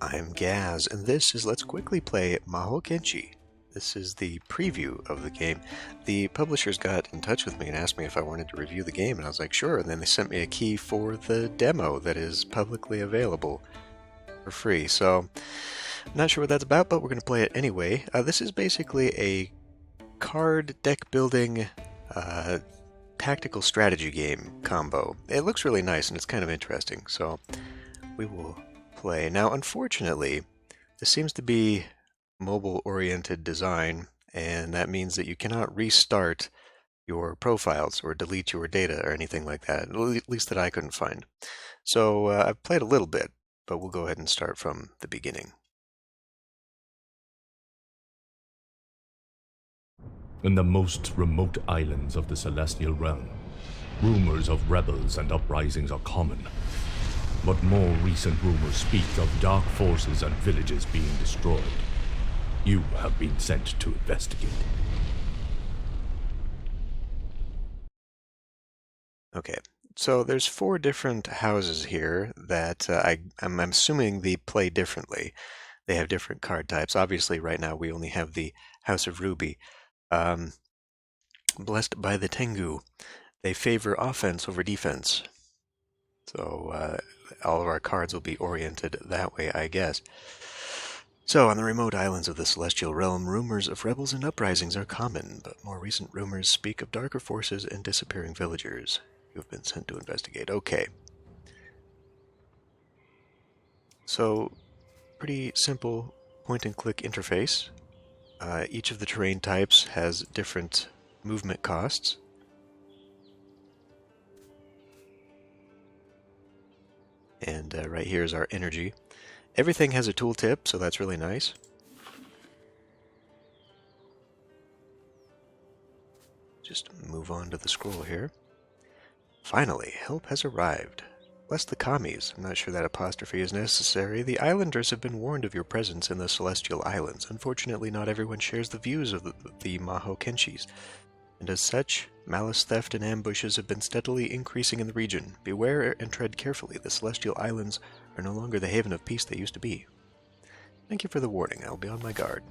I'm Gaz, and this is Let's Quickly Play Mahokenshi. This is the preview of the game. The publishers got in touch with me and asked me if I wanted to review the game, and I was like, sure, and then they sent me a key for the demo that is publicly available for free. So, I'm not sure what that's about, but we're going to play it anyway. This is basically a card deck building tactical strategy game combo. It looks really nice and it's kind of interesting, so we will play. Now, unfortunately, this seems to be mobile-oriented design, and that means that you cannot restart your profiles or delete your data or anything like that, at least that I couldn't find. So I've played a little bit, but we'll go ahead and start from the beginning. In the most remote islands of the Celestial Realm, rumors of rebels and uprisings are common. But more recent rumors speak of dark forces and villages being destroyed. You have been sent to investigate. Okay, so there's 4 different houses here that I'm assuming they play differently. They have different card types. Obviously, right now we only have the House of Ruby. Blessed by the Tengu, they favor offense over defense. So all of our cards will be oriented that way, I guess. So, on the remote islands of the Celestial Realm, rumors of rebels and uprisings are common, but more recent rumors speak of darker forces and disappearing villagers. You have been sent to investigate. Okay. So, pretty simple point-and-click interface. Each of the terrain types has different movement costs. And right here is our energy. Everything has a tooltip, so that's really nice. Just move on to the scroll here. Finally, help has arrived. Bless the commies. I'm not sure that apostrophe is necessary. The islanders have been warned of your presence in the Celestial Islands. Unfortunately, not everyone shares the views of the Mahokenshis, and as such, malice, theft, and ambushes have been steadily increasing in the region. Beware and tread carefully. The Celestial Islands are no longer the haven of peace they used to be. Thank you for the warning. I'll be on my guard.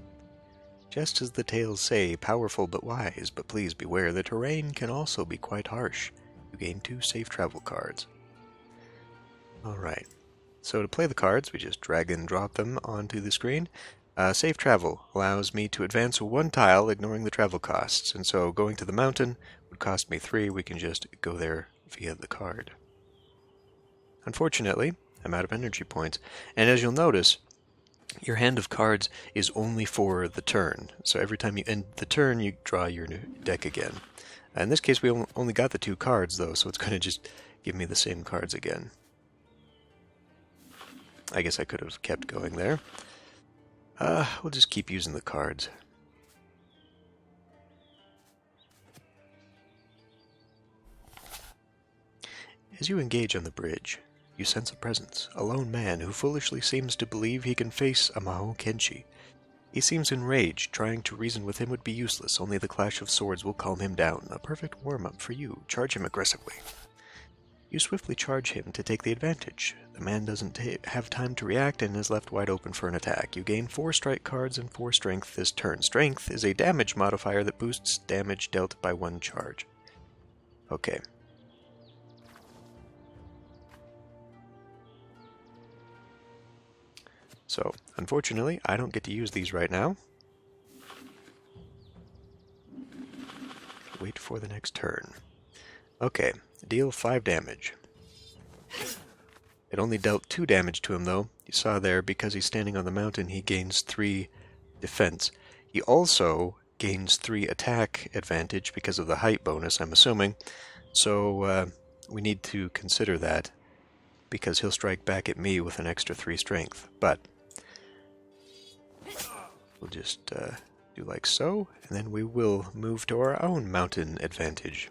Just as the tales say, powerful but wise, but please beware, the terrain can also be quite harsh. You gain 2 safe travel cards. Alright, so to play the cards, we just drag and drop them onto the screen. Safe travel allows me to advance 1 tile, ignoring the travel costs, and so going to the mountain would cost me 3. We can just go there via the card. Unfortunately, I'm out of energy points, and as you'll notice, your hand of cards is only for the turn, so every time you end the turn, you draw your new deck again. In this case, we only got the 2 cards, though, so it's going to just give me the same cards again. I guess I could have kept going there. We'll just keep using the cards. As you engage on the bridge, you sense a presence, a lone man who foolishly seems to believe he can face a Mahokenshi. He seems enraged. Trying to reason with him would be useless. Only the clash of swords will calm him down. A perfect warm-up for you. Charge him aggressively. You swiftly charge him to take the advantage. The man doesn't have time to react and is left wide open for an attack. You gain 4 strike cards and 4 strength this turn. Strength is a damage modifier that boosts damage dealt by 1 charge. Okay. So, unfortunately, I don't get to use these right now. Wait for the next turn. Okay, deal 5 damage. It only dealt 2 damage to him, though. You saw there, because he's standing on the mountain, he gains 3 defense. He also gains 3 attack advantage because of the height bonus, I'm assuming. So, we need to consider that, because he'll strike back at me with an extra 3 strength. But we'll just do like so, and then we will move to our own mountain advantage.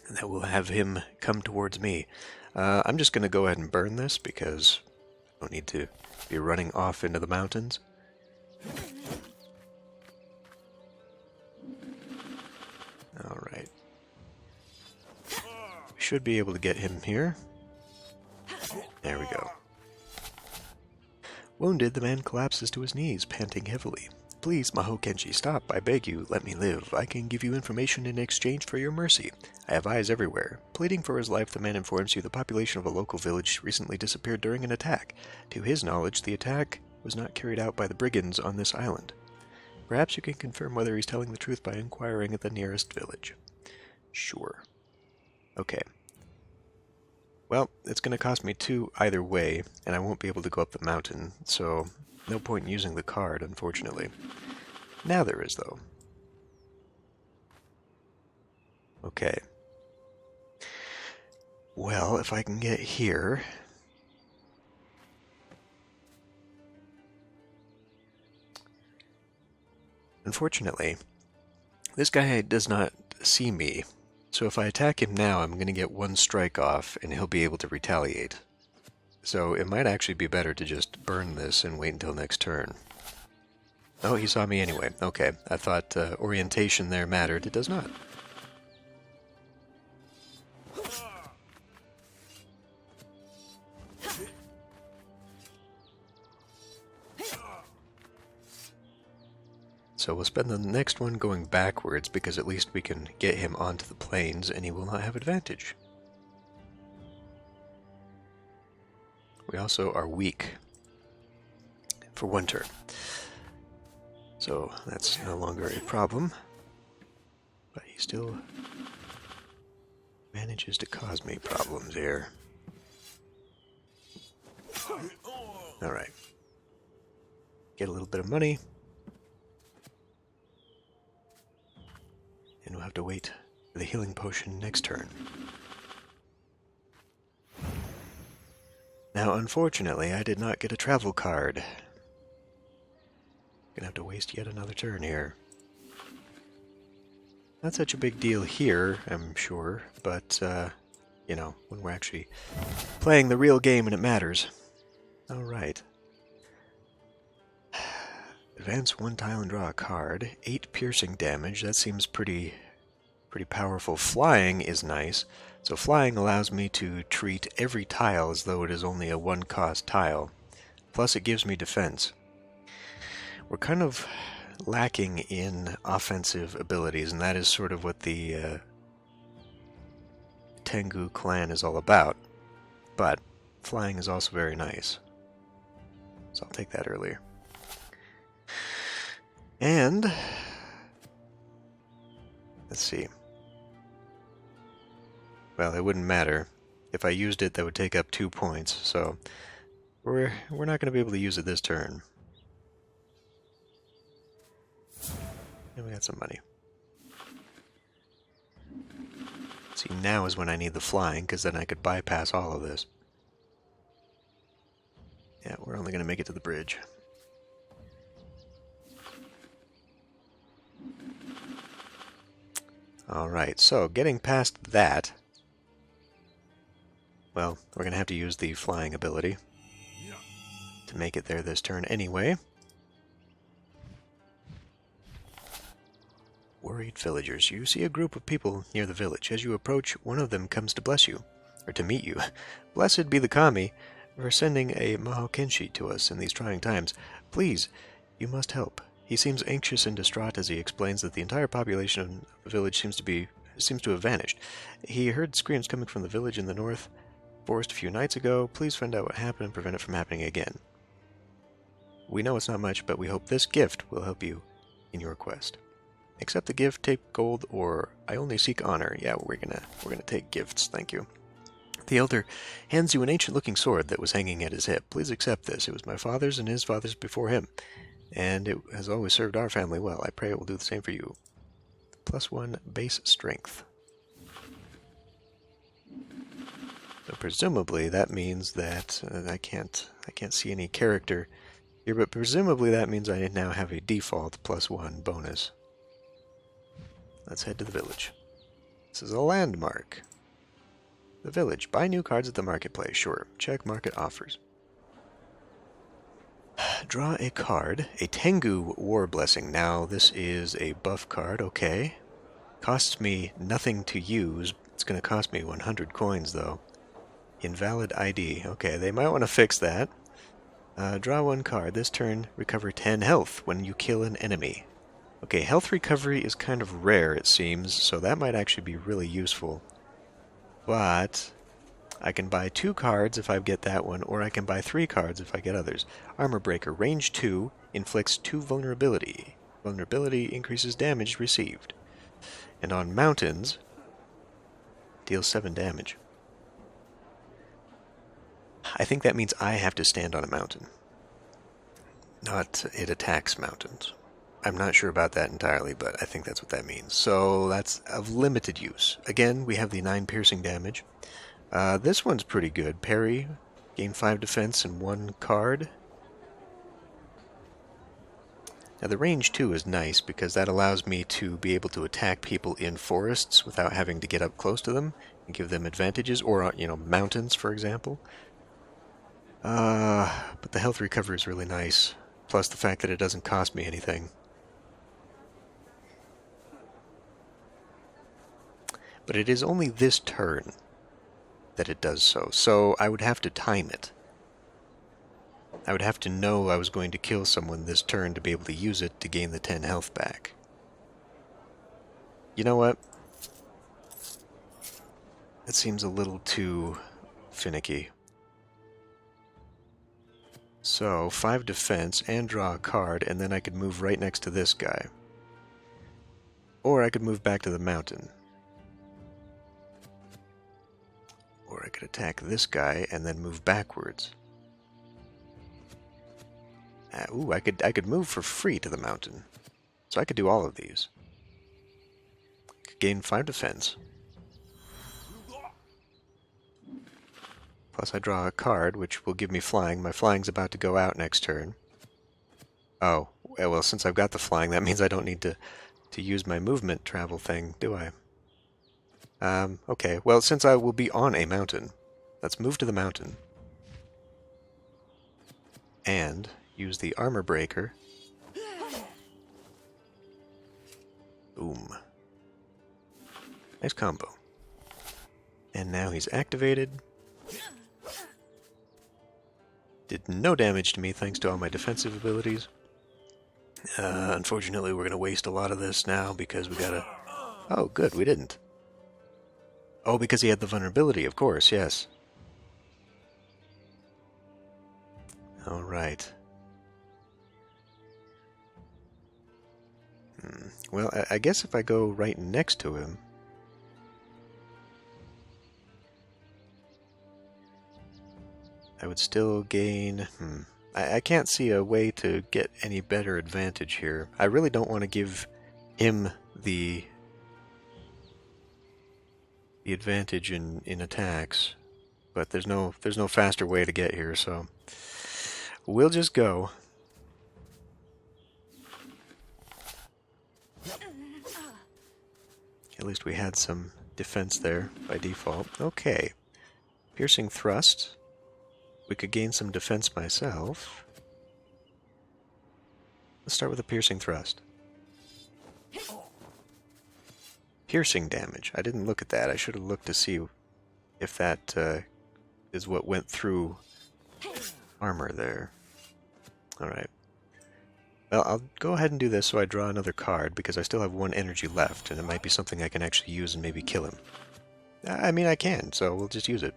And that will have him come towards me. I'm just going to go ahead and burn this, because I don't need to be running off into the mountains. Alright. We should be able to get him here. There we go. Wounded, the man collapses to his knees, panting heavily. Please, Mahokenshi, stop. I beg you, let me live. I can give you information in exchange for your mercy. I have eyes everywhere. Pleading for his life, the man informs you the population of a local village recently disappeared during an attack. To his knowledge, the attack was not carried out by the brigands on this island. Perhaps you can confirm whether he's telling the truth by inquiring at the nearest village. Sure. Okay. Well, it's going to cost me 2 either way, and I won't be able to go up the mountain, so no point in using the card, unfortunately. Now there is, though. Okay. Well, if I can get here... Unfortunately, this guy does not see me, so if I attack him now, I'm going to get 1 strike off, and he'll be able to retaliate. So it might actually be better to just burn this and wait until next turn. Oh, he saw me anyway. Okay, I thought orientation there mattered. It does not. So we'll spend the next one going backwards, because at least we can get him onto the plains, and he will not have advantage. We also are weak for 1 turn. So that's no longer a problem. But he still manages to cause me problems here. Alright. Get a little bit of money. And we'll have to wait for the healing potion next turn. Now, unfortunately, I did not get a travel card. Gonna have to waste yet another turn here. Not such a big deal here, I'm sure, but, you know, when we're actually playing the real game and it matters. Alright. Advance 1 tile and draw a card. 8 piercing damage. That seems pretty powerful. Flying is nice. So flying allows me to treat every tile as though it is only a 1-cost tile. Plus it gives me defense. We're kind of lacking in offensive abilities, and that is sort of what the Tengu clan is all about. But flying is also very nice. So I'll take that earlier. And let's see. Well, it wouldn't matter. If I used it, that would take up 2 points, so we're not going to be able to use it this turn. And we got some money. See, now is when I need the flying, because then I could bypass all of this. Yeah, we're only going to make it to the bridge. Alright, so getting past that, well, we're going to have to use the flying ability to make it there this turn anyway. Worried villagers. You see a group of people near the village. As you approach, one of them comes to bless you, or to meet you. Blessed be the kami for sending a Mahokenshi to us in these trying times. Please, you must help. He seems anxious and distraught as he explains that the entire population of the village seems to have vanished. He heard screams coming from the village in the north forest a few nights ago. Please find out what happened and prevent it from happening again. We know it's not much, but we hope this gift will help you in your quest. Accept the gift, take gold, or I only seek honor. Yeah, we're gonna take gifts, thank you. The elder hands you an ancient-looking sword that was hanging at his hip. Please accept this. It was my father's and his father's before him, and it has always served our family well. I pray it will do the same for you. +1 base strength. So presumably that means that I can't see any character here, but presumably that means I now have a default +1 bonus. Let's head to the village. This is a landmark. The village. Buy new cards at the marketplace. Sure. Check market offers. Draw a card. A Tengu War Blessing. Now, this is a buff card. Okay. Costs me nothing to use. It's going to cost me 100 coins, though. Invalid ID. Okay, they might want to fix that. Draw one card. This turn, recover 10 health when you kill an enemy. Okay, health recovery is kind of rare, it seems, so that might actually be really useful. But I can buy 2 cards if I get that one, or I can buy 3 cards if I get others. Armor Breaker, range 2, inflicts 2 vulnerability. Vulnerability increases damage received. And on mountains, deals 7 damage. I think that means I have to stand on a mountain. Not it attacks mountains. I'm not sure about that entirely, but I think that's what that means. So that's of limited use. Again, we have the 9 piercing damage. This one's pretty good. Parry, gain 5 defense and 1 card. Now the range 2 is nice because that allows me to be able to attack people in forests without having to get up close to them and give them advantages, or, mountains, for example. But the health recovery is really nice, plus the fact that it doesn't cost me anything. But it is only this turn that it does so, so I would have to time it. I would have to know I was going to kill someone this turn to be able to use it to gain the 10 health back. You know what? It seems a little too finicky. So, 5 defense and draw a card, and then I could move right next to this guy. Or I could move back to the mountain. Or I could attack this guy and then move backwards. Ooh, I could move for free to the mountain. So I could do all of these. Could gain 5 defense. Plus I draw a card, which will give me flying. My flying's about to go out next turn. Oh, well, since I've got the flying, that means I don't need to use my movement travel thing, do I? Okay, well, since I will be on a mountain, let's move to the mountain. And use the armor breaker. Boom. Nice combo. And now he's activated. Did no damage to me thanks to all my defensive abilities. Unfortunately, we're going to waste a lot of this now because we gotta... Oh, good, we didn't. Oh, because he had the vulnerability, of course, yes. Alright. Well, I guess if I go right next to him... I would still gain... I can't see a way to get any better advantage here. I really don't want to give him the advantage in attacks, but there's no faster way to get here, so we'll just go. At least we had some defense there by default. Okay. Piercing thrust. We could gain some defense myself. Let's start with a piercing thrust. Piercing damage. I didn't look at that. I should have looked to see if that is what went through armor there. Alright. Well, I'll go ahead and do this so I draw another card, because I still have 1 energy left, and it might be something I can actually use and maybe kill him. I mean, I can, so we'll just use it.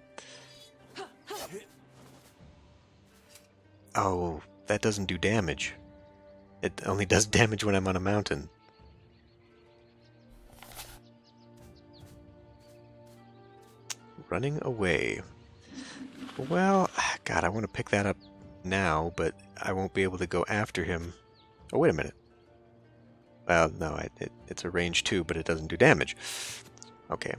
Oh, that doesn't do damage. It only does damage when I'm on a mountain. Running away. Well, God, I want to pick that up now, but I won't be able to go after him. Oh, wait a minute. Well, no, it's a range 2, but it doesn't do damage. Okay.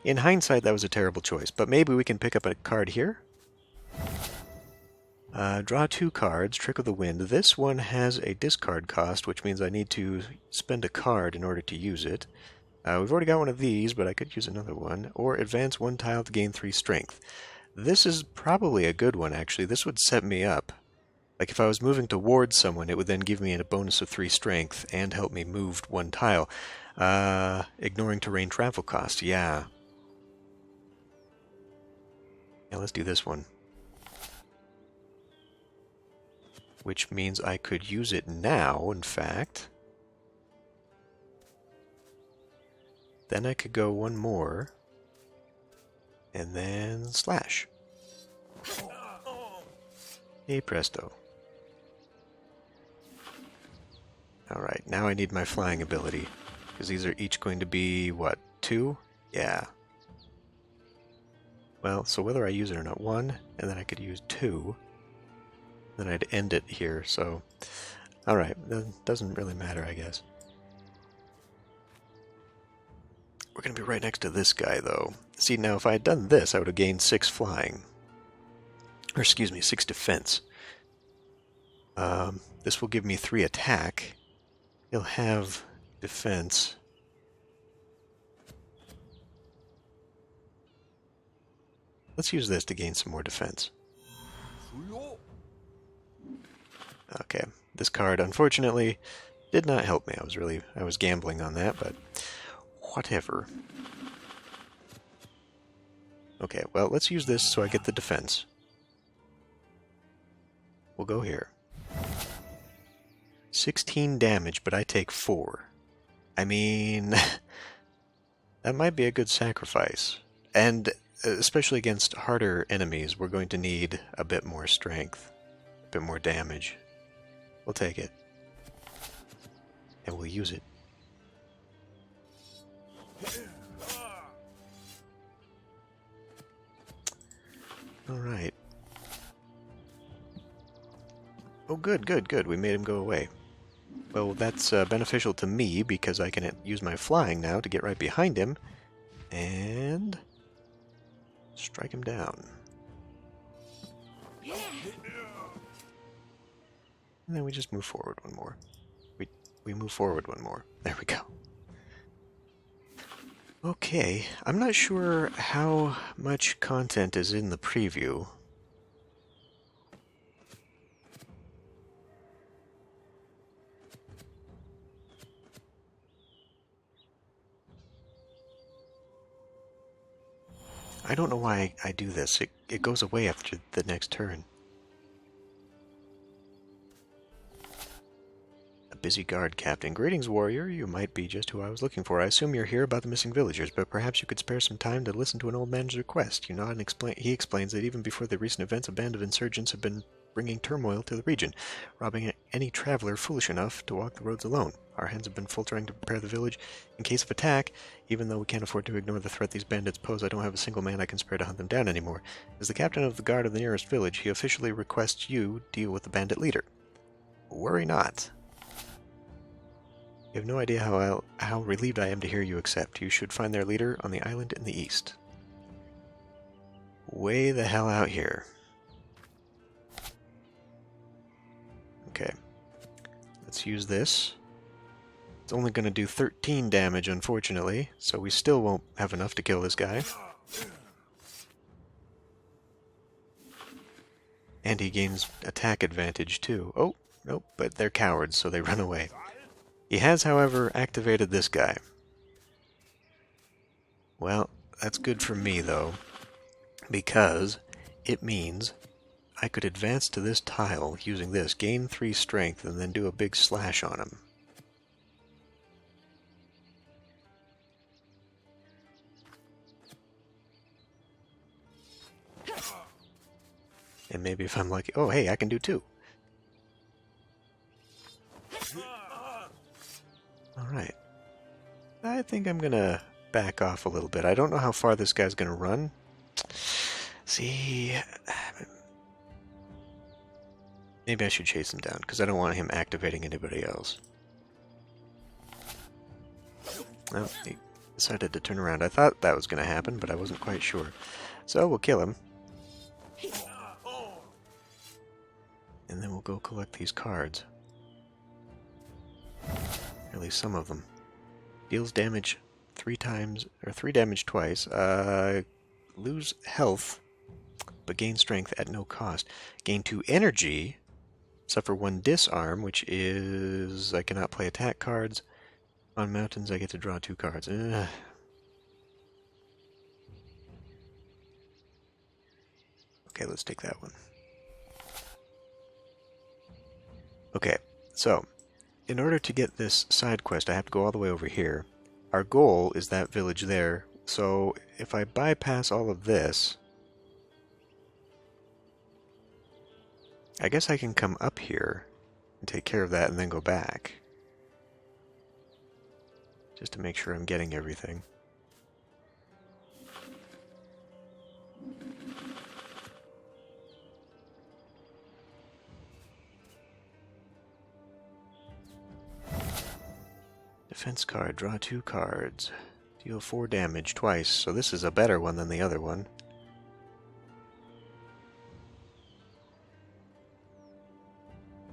In hindsight, that was a terrible choice, but maybe we can pick up a card here. Draw 2 cards, Trick of the Wind. This one has a discard cost, which means I need to spend a card in order to use it. We've already got one of these, but I could use another one. Or advance 1 tile to gain 3 strength. This is probably a good one, actually. This would set me up. Like if I was moving towards someone, it would then give me a bonus of 3 strength and help me move 1 tile. Ignoring terrain travel cost, yeah. Yeah, let's do this one. which means I could use it now, in fact. Then I could go one more, and then slash. Hey presto. Alright, now I need my flying ability, because these are each going to be, what, 2? Yeah. Well, so whether I use it or not, 1, and then I could use 2, then I'd end it here, so... Alright, that doesn't really matter, I guess. We're going to be right next to this guy, though. See, now if I had done this, I would have gained 6 flying. Or, excuse me, 6 defense. This will give me 3 attack. He'll have defense. Let's use this to gain some more defense. Okay, this card, unfortunately, did not help me. I was gambling on that, but whatever. Okay, well, let's use this so I get the defense. We'll go here. 16 damage, but I take 4. I mean, that might be a good sacrifice. And especially against harder enemies, we're going to need a bit more strength, a bit more damage. We'll take it. And we'll use it. Alright. Oh, good, good, good. We made him go away. Well, that's beneficial to me because I can use my flying now to get right behind him and strike him down. And then we just move forward one more. We move forward one more. There we go. Okay, I'm not sure how much content is in the preview. I don't know why I do this. It goes away after the next turn. A busy guard captain. Greetings, warrior. You might be just who I was looking for. I assume you're here about the missing villagers, but perhaps you could spare some time to listen to an old man's request. You nod and he explains that even before the recent events, a band of insurgents have been bringing turmoil to the region, robbing any traveler foolish enough to walk the roads alone. Our hands have been full trying to prepare the village in case of attack. Even though we can't afford to ignore the threat these bandits pose, I don't have a single man I can spare to hunt them down anymore. As the captain of the guard of the nearest village, he officially requests you deal with the bandit leader. Worry not. You have no idea how relieved I am to hear you accept. You should find their leader on the island in the east. Way the hell out here. Okay. Let's use this. It's only going to do 13 damage, unfortunately, so we still won't have enough to kill this guy. And he gains attack advantage, too. Oh, nope, but they're cowards, so they run away. He has, however, activated this guy. Well, that's good for me, though, because it means I could advance to this tile using this, gain 3 strength, and then do a big slash on him. And maybe if I'm lucky... Oh, hey, I can do 2. Alright. I think I'm gonna back off a little bit. I don't know how far this guy's gonna run. See... Maybe I should chase him down, because I don't want him activating anybody else. Well, he decided to turn around. I thought that was going to happen, but I wasn't quite sure. So we'll kill him. And then we'll go collect these cards. At least some of them. Deals damage 3 times, or 3 damage twice. Lose health, but gain strength at no cost. Gain 2 energy. Suffer 1 disarm, which is... I cannot play attack cards. On mountains, I get to draw 2 cards. Ugh. Okay, let's take that one. Okay, so in order to get this side quest, I have to go all the way over here. Our goal is that village there, so if I bypass all of this, I guess I can come up here and take care of that and then go back. Just to make sure I'm getting everything. Defense card, draw 2 cards. Deal 4 damage twice, so this is a better one than the other one.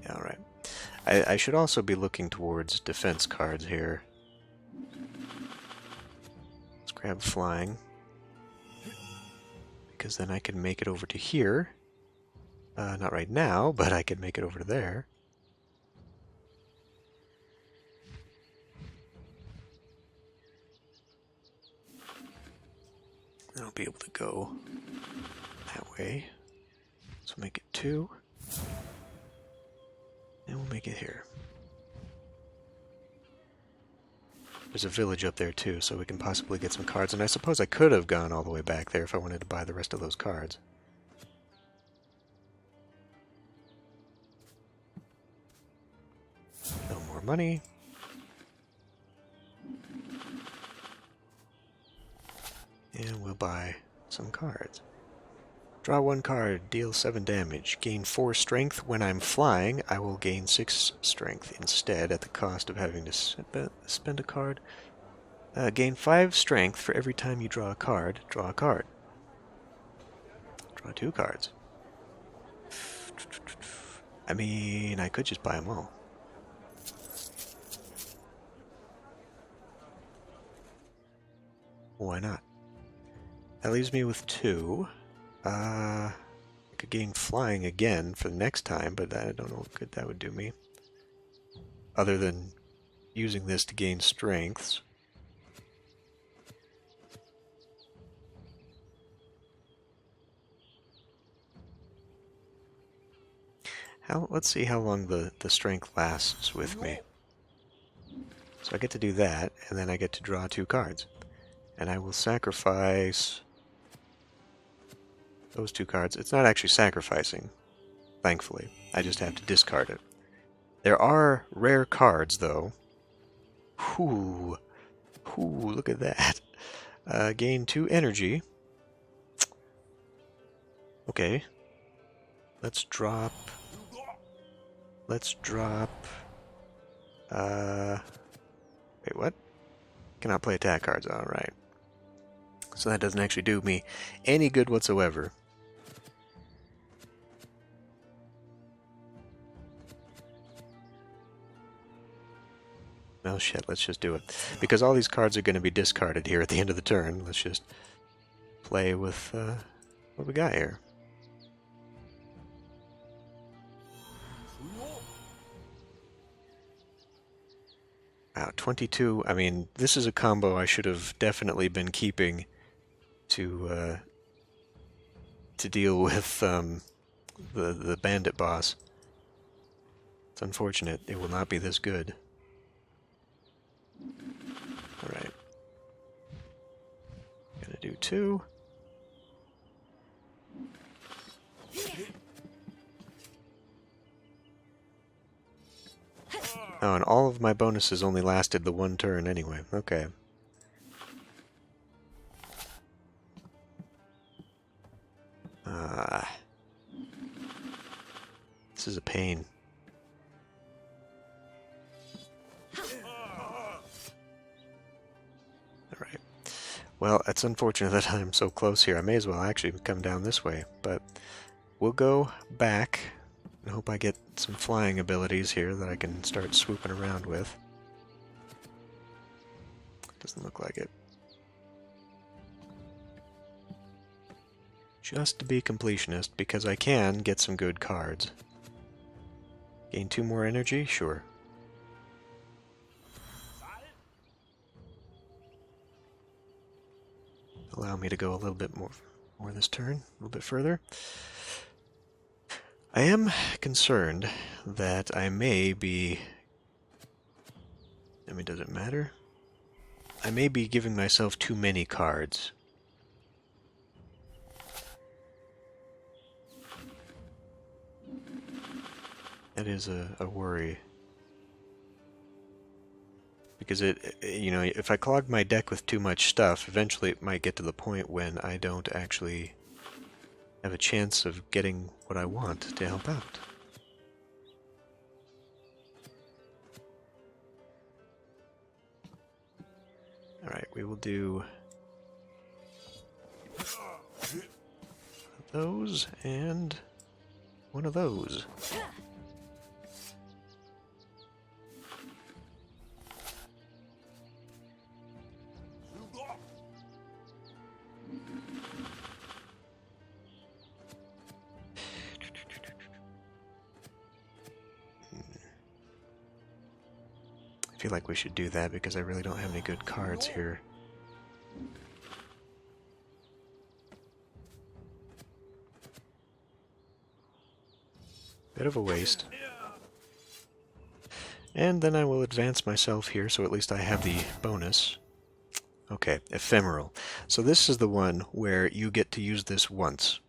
Yeah, alright. I should also be looking towards defense cards here. Let's grab flying. Because then I can make it over to here. Not right now, but I can make it over to there. Then I'll be able to go that way. So make it 2. And we'll make it here. There's a village up there too, so we can possibly get some cards. And I suppose I could have gone all the way back there if I wanted to buy the rest of those cards. No more money. And we'll buy some cards. Draw 1 card, deal 7 damage. Gain 4 strength. When I'm flying, I will gain 6 strength instead at the cost of having to spend a card. Gain 5 strength for every time you draw a card. Draw a card. Draw 2 cards. I mean, I could just buy them all. Why not? That leaves me with 2. I could gain flying again for the next time, but I don't know what good that would do me. Other than using this to gain strengths. Let's see how long the strength lasts with me. So I get to do that, and then I get to draw 2 cards. And I will sacrifice those 2 cards. It's not actually sacrificing, thankfully. I just have to discard it. There are rare cards, though. Whoo! Whoo, look at that. Gain 2 energy. Okay. Let's drop... Wait, what? Cannot play attack cards, alright. So that doesn't actually do me any good whatsoever. Oh shit, let's just do it. Because all these cards are going to be discarded here at the end of the turn. Let's just play with what we got here. Wow, 22. I mean, this is a combo I should have definitely been keeping to deal with the bandit boss. It's unfortunate. It will not be this good. Alright. Gonna do 2. Oh, and all of my bonuses only lasted the 1 turn anyway. Okay. This is a pain. Alright. Well, it's unfortunate that I'm so close here. I may as well actually come down this way, but we'll go back and hope I get some flying abilities here that I can start swooping around with. Doesn't look like it. Just to be completionist, because I can get some good cards. Gain 2 more energy? Sure. Allow me to go a little bit more this turn, a little bit further. I am concerned that I may be... I mean, does it matter? I may be giving myself too many cards. That is a worry. Because you know, if I clog my deck with too much stuff, eventually it might get to the point when I don't actually have a chance of getting what I want to help out. Alright, we will do those and one of those. I feel like we should do that because I really don't have any good cards here. Bit of a waste. And then I will advance myself here, so at least I have the bonus. Okay, ephemeral. So this is the one where you get to use this once.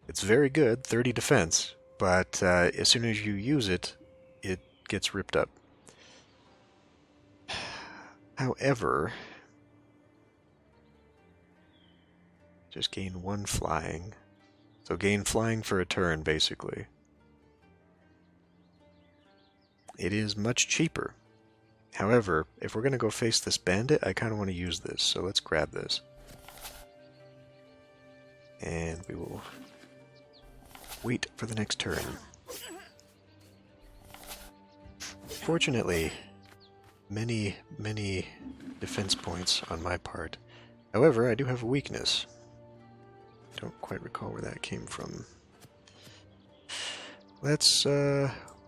It's very good, 30 defense, but as soon as you use it, it gets ripped up. However, just gain 1 flying. So gain flying for a turn, basically. It is much cheaper. However, if we're going to go face this bandit, I kind of want to use this, so let's grab this. And we will wait for the next turn. Fortunately, many defense points on my part. However, I do have a weakness. Don't quite recall where that came from. Let's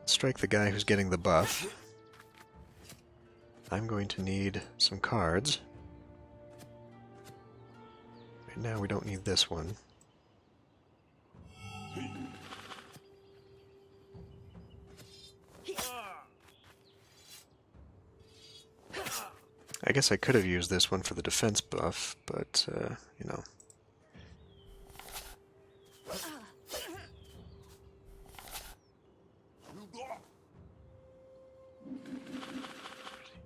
strike the guy who's getting the buff. I'm going to need some cards. Right now we don't need this one. I guess I could have used this one for the defense buff, but, you know.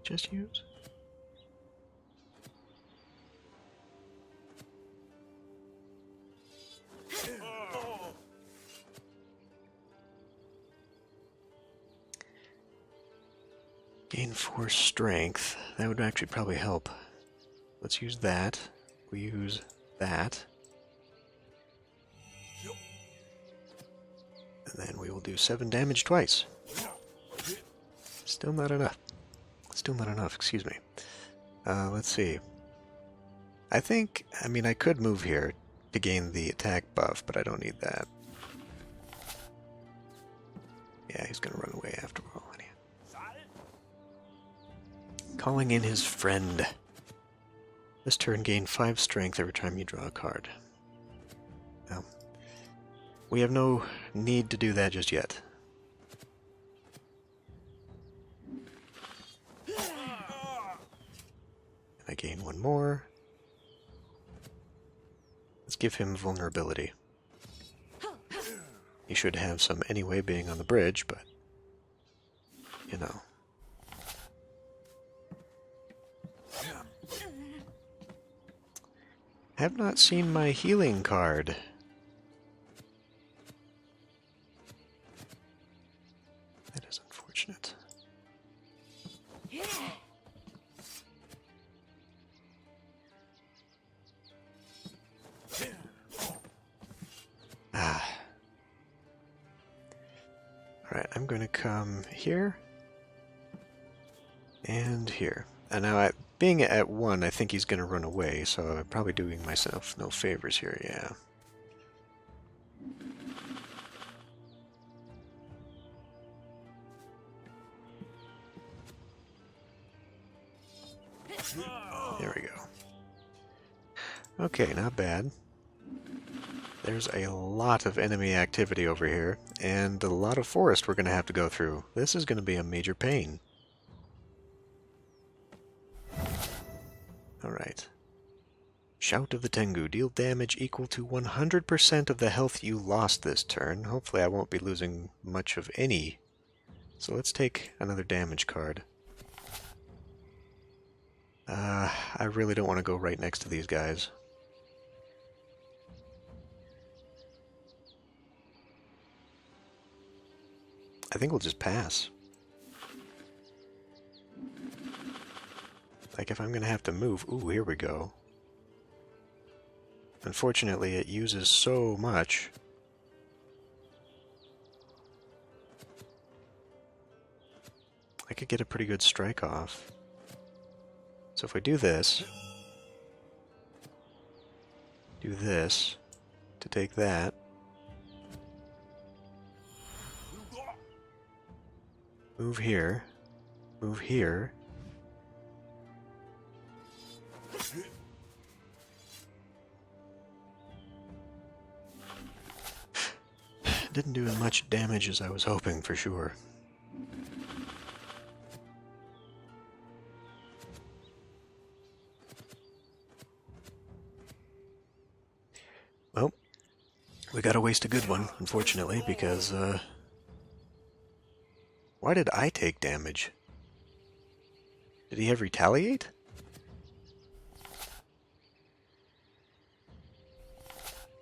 Just use? Gain 4 strength. That would actually probably help. Let's use that. We use that. And then we will do 7 damage twice. Still not enough. Still not enough, excuse me. Let's see. I mean, I could move here to gain the attack buff, but I don't need that. Yeah, he's gonna run away after all. Calling in his friend. This turn gain 5 strength every time you draw a card. Now, we have no need to do that just yet. I gain 1 more. Let's give him vulnerability. He should have some anyway, being on the bridge, but, you know. Have not seen my healing card. That is unfortunate. Alright, I'm going to come here and here. And now, being at 1, I think he's going to run away, so I'm probably doing myself no favors here, yeah. There we go. Okay, not bad. There's a lot of enemy activity over here, and a lot of forest we're going to have to go through. This is going to be a major pain. Alright. Shout of the Tengu. Deal damage equal to 100% of the health you lost this turn. Hopefully I won't be losing much of any. So let's take another damage card. I really don't want to go right next to these guys. I think we'll just pass. Like if I'm going to have to move... Ooh, here we go. Unfortunately, it uses so much. I could get a pretty good strike off. So if we do this to take that, move here, move here, didn't do as much damage as I was hoping for sure. Well, we gotta waste a good one, unfortunately, because, why did I take damage? Did he have retaliate?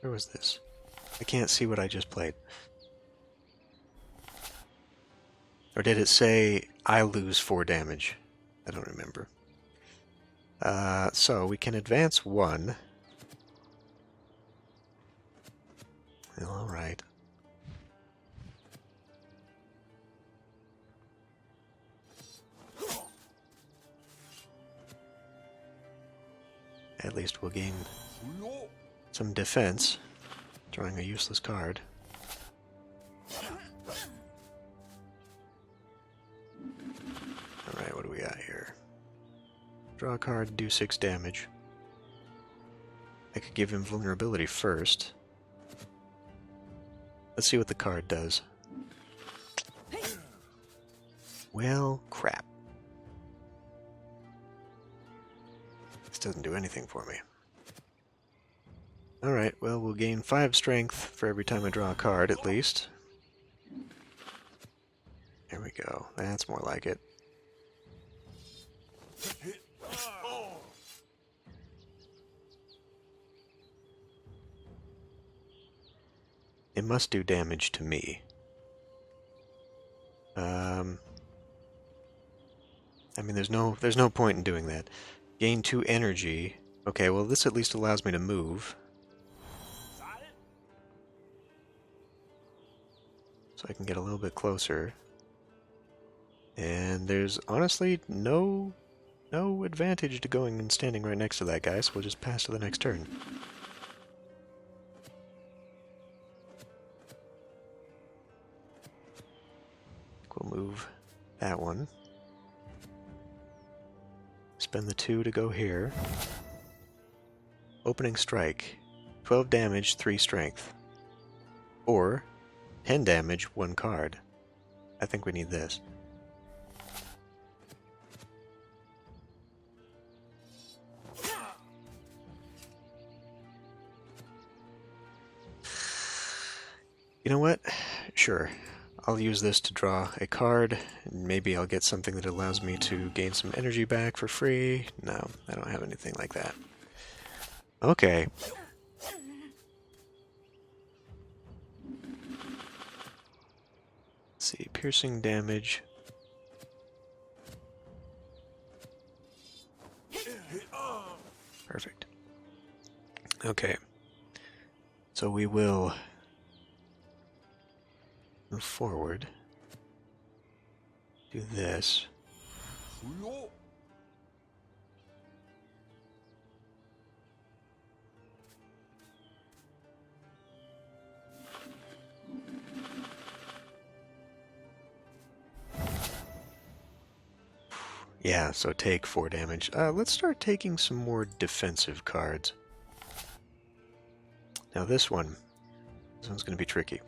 Where was this? I can't see what I just played. Or did it say I lose 4 damage? I don't remember. So we can advance 1. Alright. At least we'll gain some defense, drawing a useless card. Alright, what do we got here? Draw a card, do 6 damage. I could give him vulnerability first. Let's see what the card does. Well, crap. This doesn't do anything for me. Alright, well, we'll gain 5 strength for every time I draw a card, at least. There we go. That's more like it. It must do damage to me. I mean, there's no point in doing that. Gain 2 energy. Okay, well, this at least allows me to move. So I can get a little bit closer. And there's honestly no advantage to going and standing right next to that guy, so we'll just pass to the next turn. We'll move that one. Spend the 2 to go here. Opening strike. 12 damage, 3 strength. Or 10 damage, 1 card. I think we need this. You know what? Sure. I'll use this to draw a card, and maybe I'll get something that allows me to gain some energy back for free. No, I don't have anything like that. Okay. Let's see, piercing damage. Perfect. Okay. So we will move forward. Do this. Yeah, so take 4 damage. Let's start taking some more defensive cards. Now this one, This one's going to be tricky.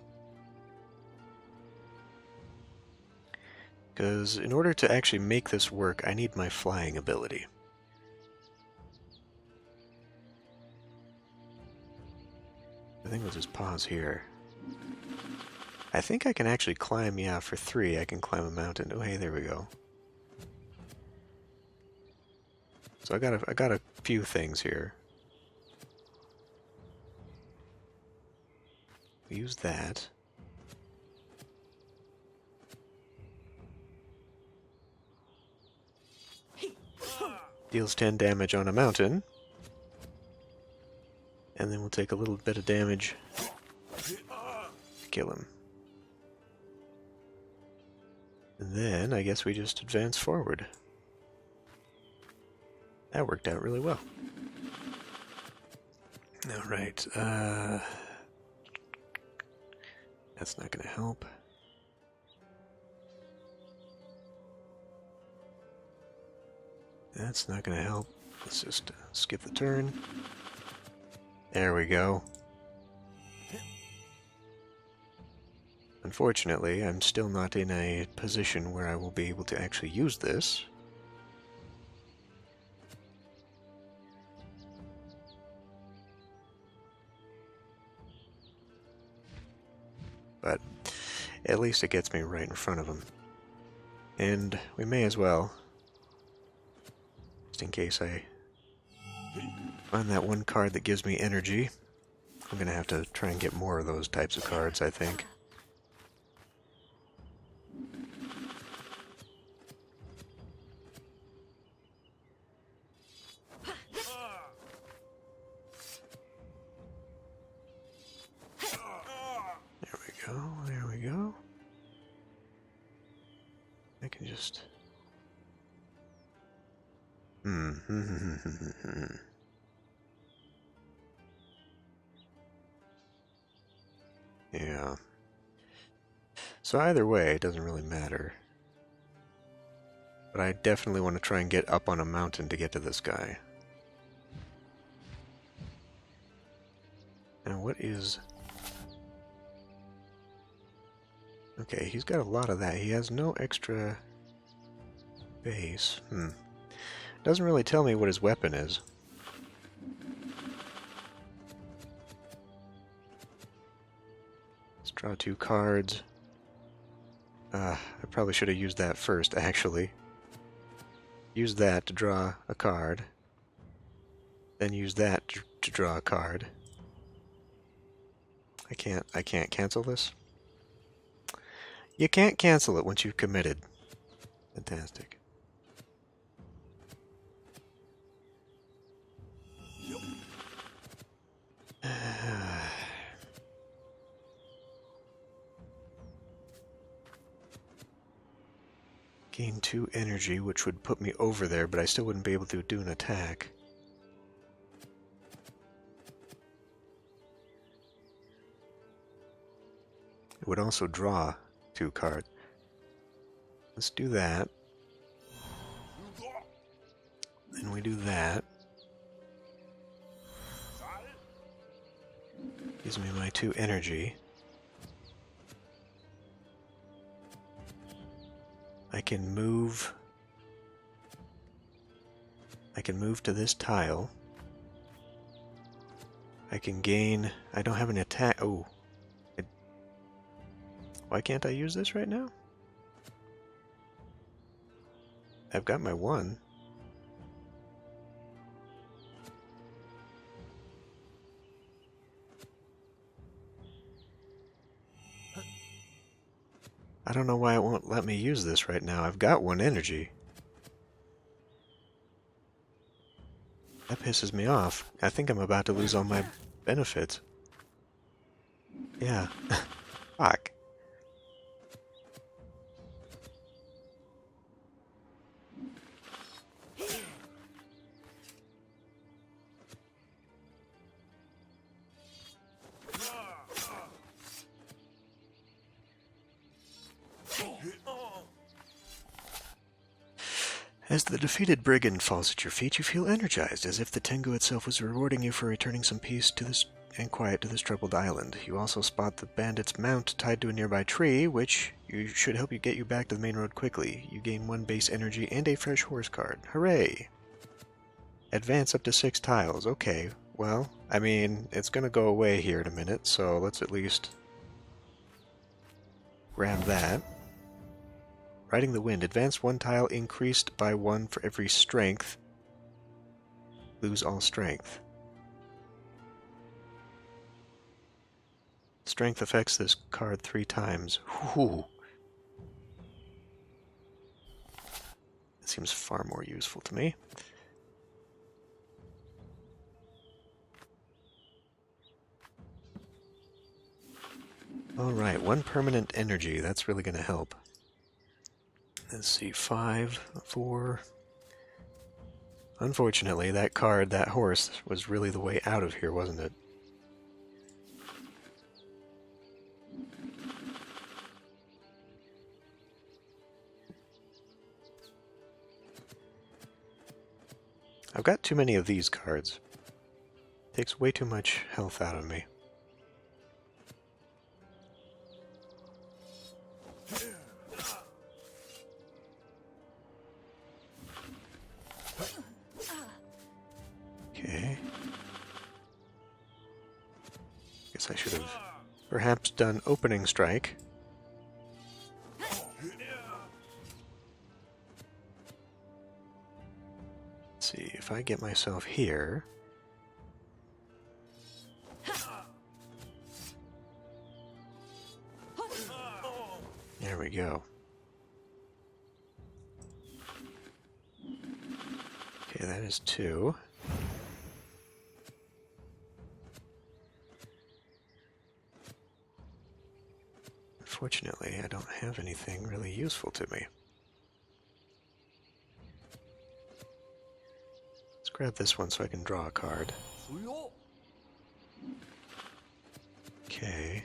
Because in order to actually make this work, I need my flying ability. I think we'll just pause here. I think I can actually climb, yeah, for 3, I can climb a mountain. Oh, hey, there we go. So I got a few things here. Use that. Deals 10 damage on a mountain. And then we'll take a little bit of damage to kill him. And then I guess we just advance forward. That worked out really well. Alright, that's not gonna help. That's not gonna help. Let's just skip the turn. There we go. Unfortunately, I'm still not in a position where I will be able to actually use this. But at least it gets me right in front of him. And we may as well, just in case I find that one card that gives me energy. I'm gonna have to try and get more of those types of cards, I think. There we go. I can just... Yeah. So either way, it doesn't really matter. But I definitely want to try and get up on a mountain to get to this guy. Now what is... Okay, he's got a lot of that. He has no extra base. Doesn't really tell me what his weapon is. Let's draw 2 cards. I probably should have used that first, actually. Use that to draw a card. Then use that to draw a card. I can't cancel this? You can't cancel it once you've committed. Fantastic. Gain 2 energy, which would put me over there, but I still wouldn't be able to do an attack. It would also draw 2 cards. Let's do that. Then we do that. Gives me my 2 energy. I can move to this tile. I can gain... I don't have an attack... Oh. Why can't I use this right now? I've got my 1. I don't know why it won't let me use this right now. I've got 1 energy. That pisses me off. I think I'm about to lose all my benefits. Yeah. Fuck. As the defeated brigand falls at your feet, you feel energized, as if the Tengu itself was rewarding you for returning some peace to this and quiet to this troubled island. You also spot the bandit's mount tied to a nearby tree, which should help you get you back to the main road quickly. You gain 1 base energy and a fresh horse card. Hooray! Advance up to 6 tiles. Okay, well, I mean, it's going to go away here in a minute, so let's at least grab that. Riding the Wind. Advance 1 tile increased by 1 for every strength. Lose all strength. Strength affects this card 3 times. Whew. It seems far more useful to me. Alright, 1 permanent energy. That's really going to help. Let's see, 5, 4... Unfortunately, that card, that horse, was really the way out of here, wasn't it? I've got too many of these cards. Takes way too much health out of me. Okay. Guess I should have perhaps done opening strike. Let's see, if I get myself here... There we go. Okay, that is 2. Unfortunately, I don't have anything really useful to me. Let's grab this one so I can draw a card. Okay.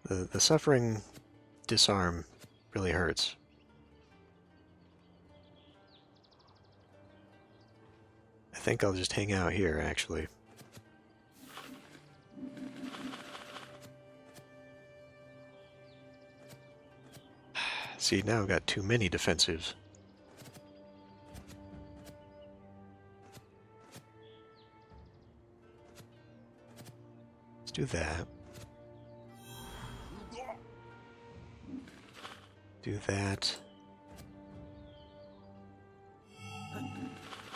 The suffering disarm really hurts. I think I'll just hang out here, actually. See, now I've got too many defensives. Let's do that. Do that.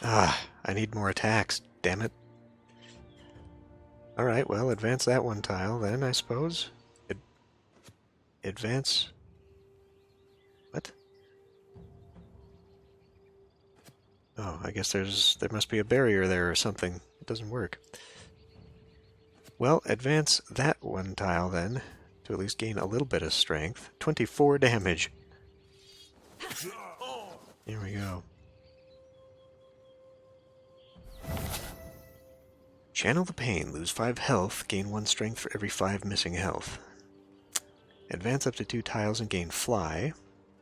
Ah, I need more attacks, damn it. Alright, well, advance that 1 tile then, I suppose. Advance... What? Oh, I guess there must be a barrier there or something. It doesn't work. Well, advance that 1 tile then, to at least gain a little bit of strength. 24 damage. Here we go. Channel the Pain. Lose 5 health. Gain 1 strength for every 5 missing health. Advance up to 2 tiles and gain Fly.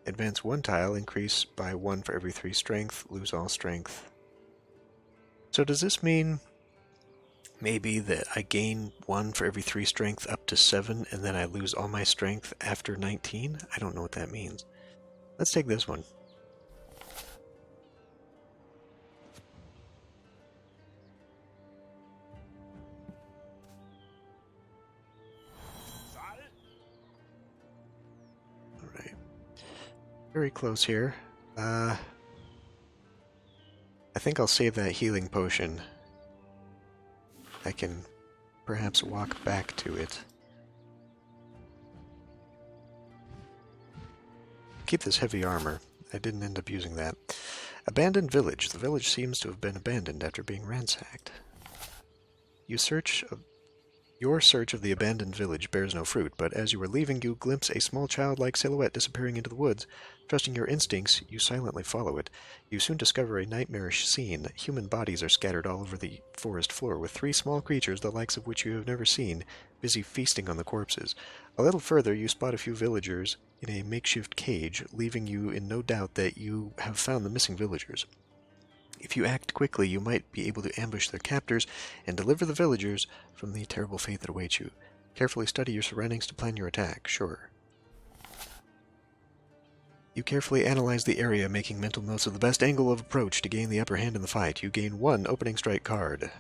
Advance 1 tile. Increase by 1 for every 3 strength. Lose all strength. So does this mean maybe that I gain 1 for every 3 strength up to 7 and then I lose all my strength after 19? I don't know what that means. Let's take this one. Alright. Very close here. I think I'll save that healing potion. I can perhaps walk back to it. Keep this heavy armor. I didn't end up using that. Abandoned village. The village seems to have been abandoned after being ransacked. Your search of the abandoned village bears no fruit, but as you are leaving, you glimpse a small childlike silhouette disappearing into the woods. Trusting your instincts, you silently follow it. You soon discover a nightmarish scene. Human bodies are scattered all over the forest floor, with 3 small creatures, the likes of which you have never seen, busy feasting on the corpses. A little further, you spot a few villagers in a makeshift cage, leaving you in no doubt that you have found the missing villagers. If you act quickly, you might be able to ambush their captors and deliver the villagers from the terrible fate that awaits you. Carefully study your surroundings to plan your attack, sure. You carefully analyze the area, making mental notes of the best angle of approach to gain the upper hand in the fight. You gain 1 opening strike card.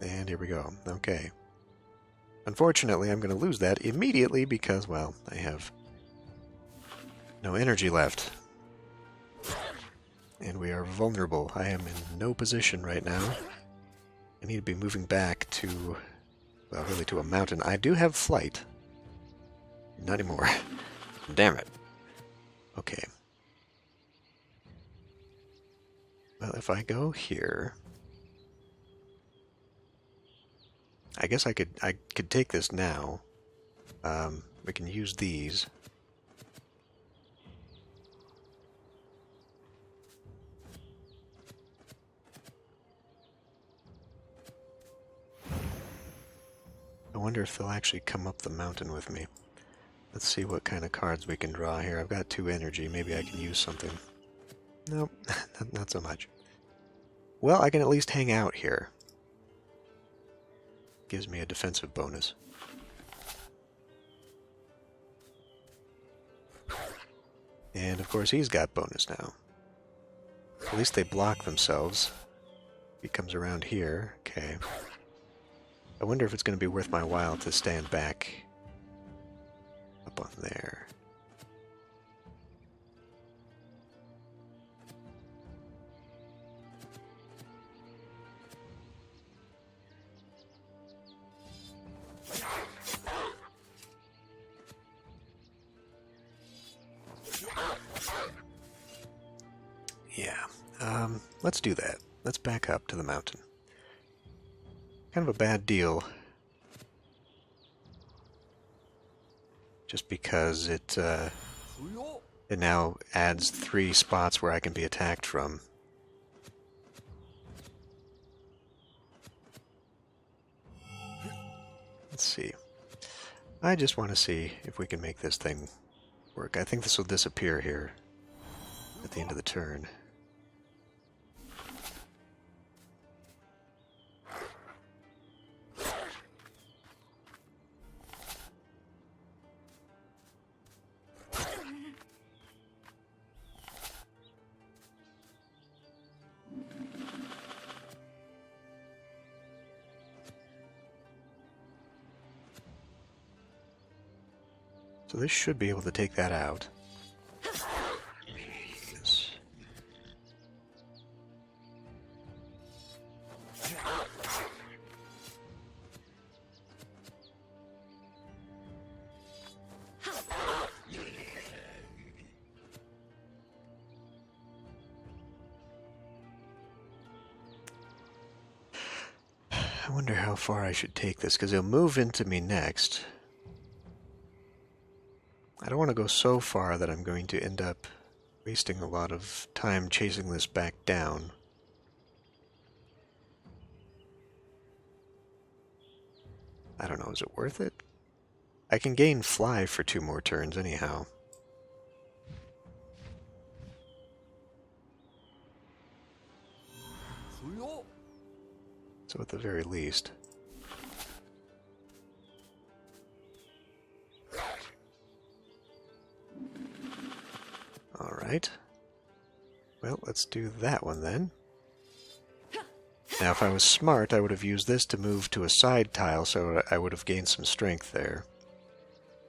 And here we go. Okay. Unfortunately, I'm going to lose that immediately because, well, I have no energy left. And we are vulnerable. I am in no position right now. I need to be moving back to, well, really to a mountain. I do have flight. Not anymore. Damn it. Okay. Well, if I go here, I guess I could take this now. We can use these. I wonder if they'll actually come up the mountain with me. Let's see what kind of cards we can draw here. I've got 2 energy. Maybe I can use something. Nope, not so much. Well, I can at least hang out here. Gives me a defensive bonus. And of course he's got bonus now. At least they block themselves. He comes around here. Okay. I wonder if it's going to be worth my while to stand back up on there. Yeah, let's do that. Let's back up to the mountain. Kind of a bad deal. Just because it now adds 3 spots where I can be attacked from. Let's see. I just want to see if we can make this thing work. I think this will disappear here at the end of the turn. So this should be able to take that out. Yes. I wonder how far I should take this, because he'll move into me next. I don't want to go so far that I'm going to end up wasting a lot of time chasing this back down. I don't know, is it worth it? I can gain fly for 2 more turns anyhow. So at the very least. Alright. Well, let's do that one then. Now, if I was smart, I would have used this to move to a side tile, so I would have gained some strength there.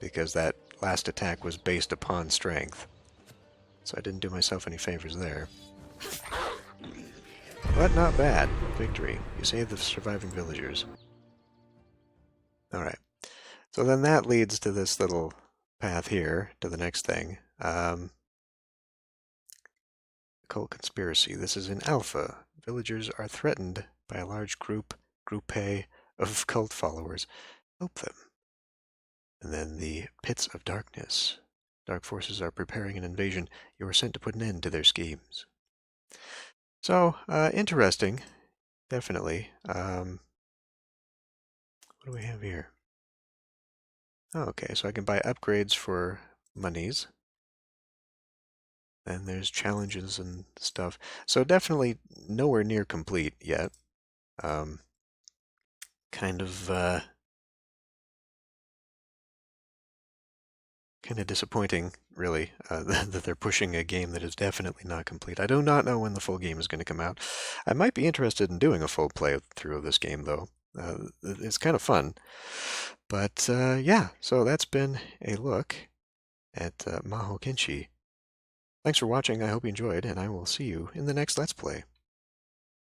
Because that last attack was based upon strength. So I didn't do myself any favors there. But not bad. Victory. You saved the surviving villagers. Alright. So then that leads to this little path here, to the next thing. Occult conspiracy. This is in Alpha. Villagers are threatened by a large groupe of cult followers. Help them. And then the Pits of Darkness. Dark forces are preparing an invasion. You are sent to put an end to their schemes. So, interesting. Definitely. What do we have here? Oh, okay, so I can buy upgrades for monies. and there's challenges and stuff. So definitely nowhere near complete yet. Um, kind of kind of disappointing, really, that they're pushing a game that is definitely not complete. I do not know when the full game is going to come out. I might be interested in doing a full playthrough of this game, though. It's kind of fun. But yeah, so that's been a look at Mahokenshi. Thanks for watching. I hope you enjoyed, and I will see you in the next Let's Play.